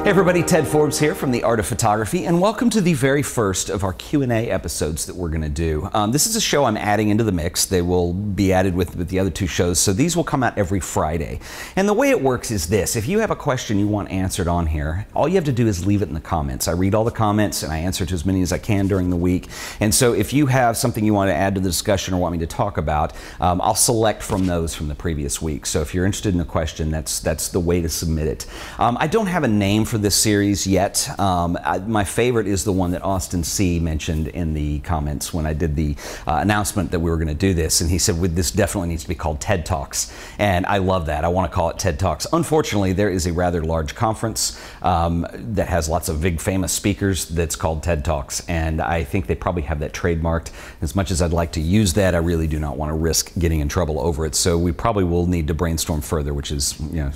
Hey everybody, Ted Forbes here from The Art of Photography, and welcome to the very first of our Q&A episodes that we're going to do. This is a show I'm adding into the mix. They will be added with the other two shows, so these will come out every Friday. And the way it works is this: if you have a question you want answered on here, all you have to do is leave it in the comments. I read all the comments and I answer to as many as I can during the week. And so if you have something you want to add to the discussion or want me to talk about, I'll select from those from the previous week. So if you're interested in a question, that's the way to submit it. I don't have a name for this series yet. My favorite is the one that Austin C. mentioned in the comments when I did the announcement that we were going to do this, and he said, this definitely needs to be called TED Talks, and I love that. I want to call it TED Talks. Unfortunately, there is a rather large conference that has lots of big famous speakers that's called TED Talks, and I think they probably have that trademarked. As much as I'd like to use that, I really do not want to risk getting in trouble over it, so we probably will need to brainstorm further, which is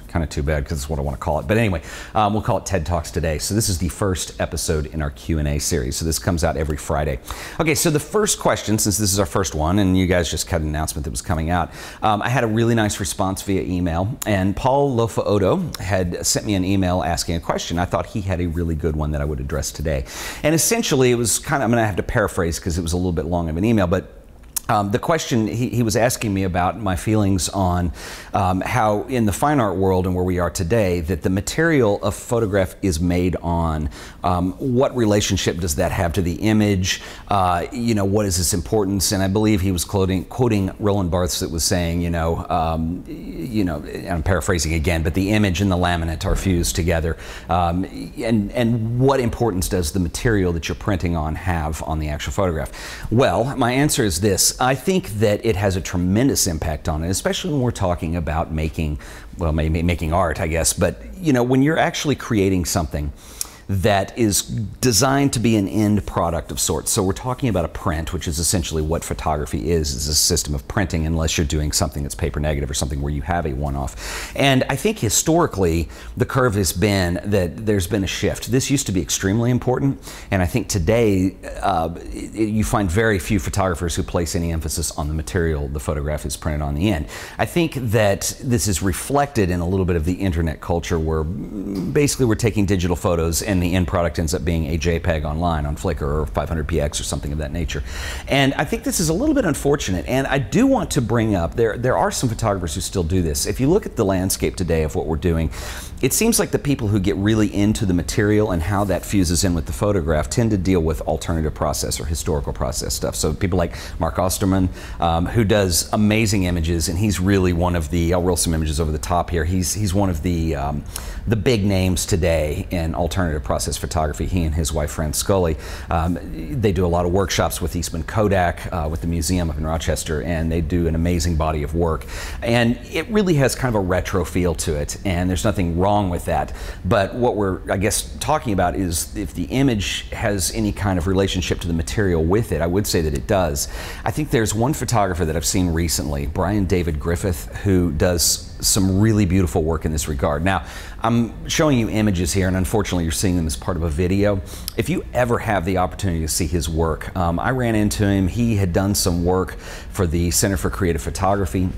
kind of too bad because it's what I want to call it. But anyway, we'll call it TED Talks today. So this is the first episode in our Q&A series. So this comes out every Friday. Okay, so the first question, since this is our first one, and you guys just got an announcement that was coming out, I had a really nice response via email, and Paul Lofeodo had sent me an email asking a question. I thought he had a really good one that I would address today. And essentially it was kind of, I'm going to have to paraphrase because it was a little bit long of an email, but the question he was asking me about my feelings on how in the fine art world and where we are today that the material a photograph is made on, what relationship does that have to the image, what is its importance? And I believe he was quoting Roland Barthes that was saying, I'm paraphrasing again, but the image and the laminate are fused together, and what importance does the material that you're printing on have on the actual photograph? Well, my answer is this: I think that it has a tremendous impact on it, especially when we're talking about making art, I guess. But when you're actually creating something that is designed to be an end product of sorts. So we're talking about a print, which is essentially what photography is a system of printing, unless you're doing something that's paper negative or something where you have a one-off. And I think historically the curve has been that there's been a shift. This used to be extremely important, and I think today you find very few photographers who place any emphasis on the material the photograph is printed on the end. I think that this is reflected in a little bit of the internet culture, where basically we're taking digital photos and the end product ends up being a JPEG online on Flickr or 500px or something of that nature. And I think this is a little bit unfortunate, and I do want to bring up, there are some photographers who still do this. If you look at the landscape today of what we're doing, it seems like the people who get really into the material and how that fuses in with the photograph tend to deal with alternative process or historical process stuff. So people like Mark Osterman, who does amazing images, and he's really one of the, I'll roll some images over the top here, he's one of the big names today in alternative process photography. He and his wife Fran Scully, they do a lot of workshops with Eastman Kodak, with the museum up in Rochester, and they do an amazing body of work. And it really has kind of a retro feel to it, and there's nothing wrong with that. But what we're, I guess, talking about is if the image has any kind of relationship to the material with it. I would say that it does. I think there's one photographer that I've seen recently, Brian David Griffith, who does some really beautiful work in this regard. Now, I'm showing you images here, and unfortunately you're seeing them as part of a video. If you ever have the opportunity to see his work, I ran into him. He had done some work for the Center for Creative Photography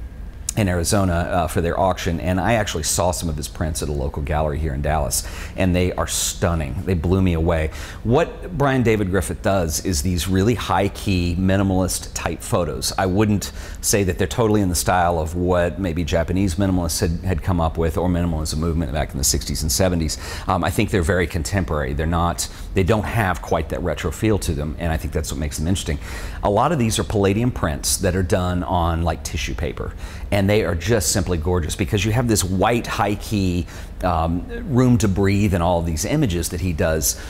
in Arizona for their auction, and I actually saw some of his prints at a local gallery here in Dallas, and they are stunning. They blew me away. What Brian David Griffith does is these really high-key, minimalist type photos. I wouldn't say that they're totally in the style of what maybe Japanese minimalists had come up with, or minimalism movement back in the 60s and 70s. I think they're very contemporary. They don't have quite that retro feel to them, and I think that's what makes them interesting. A lot of these are palladium prints that are done on like tissue paper, and they are just simply gorgeous because you have this white, high-key room to breathe in all of these images that he does.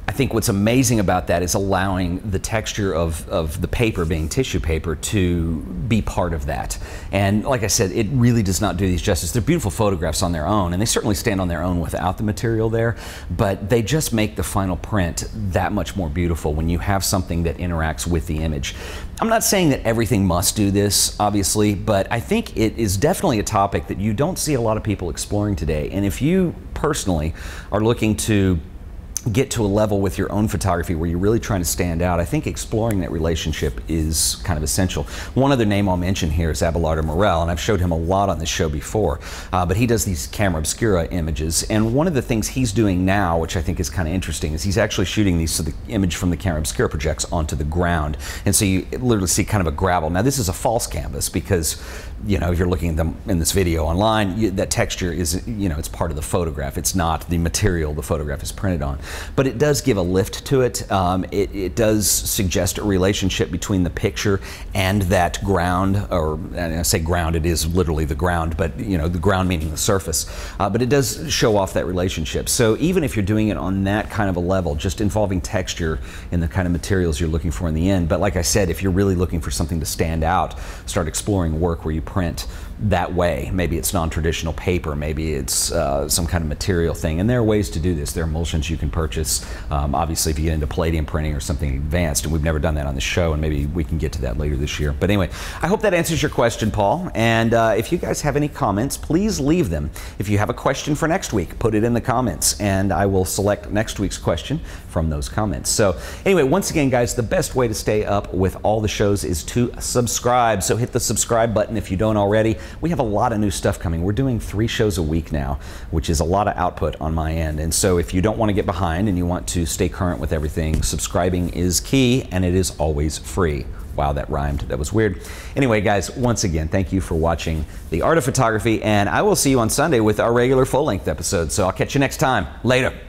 I think what's amazing about that is allowing the texture of the paper, being tissue paper, to be part of that. And like I said, it really does not do these justice. They're beautiful photographs on their own, and they certainly stand on their own without the material there, but they just make the final print that much more beautiful when you have something that interacts with the image. I'm not saying that everything must do this, obviously, but I think it is definitely a topic that you don't see a lot of people exploring today. And if you personally are looking to get to a level with your own photography where you're really trying to stand out, I think exploring that relationship is kind of essential. One other name I'll mention here is Abelardo Morell, and I've showed him a lot on this show before, but he does these camera obscura images, and one of the things he's doing now, which I think is kind of interesting, is he's actually shooting these so the image from the camera obscura projects onto the ground, and so you literally see kind of a gravel. Now this is a false canvas because, you know, if you're looking at them in this video online, that texture is, you know, it's part of the photograph. It's not the material the photograph is printed on. But it does give a lift to it. It does suggest a relationship between the picture and that ground, or and I say ground, it is literally the ground, but you know, the ground meaning the surface. But it does show off that relationship. So even if you're doing it on that kind of a level, just involving texture in the kind of materials you're looking for in the end. But like I said, if you're really looking for something to stand out, start exploring work where you print that way. Maybe it's non-traditional paper, maybe it's some kind of material thing, and there are ways to do this. There are emulsions you can purchase. Obviously, if you get into palladium printing or something advanced, and we've never done that on the show, and maybe we can get to that later this year. But anyway, I hope that answers your question, Paul, and if you guys have any comments, please leave them. If you have a question for next week, put it in the comments, and I will select next week's question from those comments. So anyway, once again, guys, the best way to stay up with all the shows is to subscribe. So hit the subscribe button if you don't already. We have a lot of new stuff coming. We're doing 3 shows a week now, which is a lot of output on my end. And so if you don't want to get behind and you want to stay current with everything, subscribing is key, and it is always free. Wow, that rhymed. That was weird. Anyway, guys, once again, thank you for watching The Art of Photography, and I will see you on Sunday with our regular full-length episode. So I'll catch you next time. Later.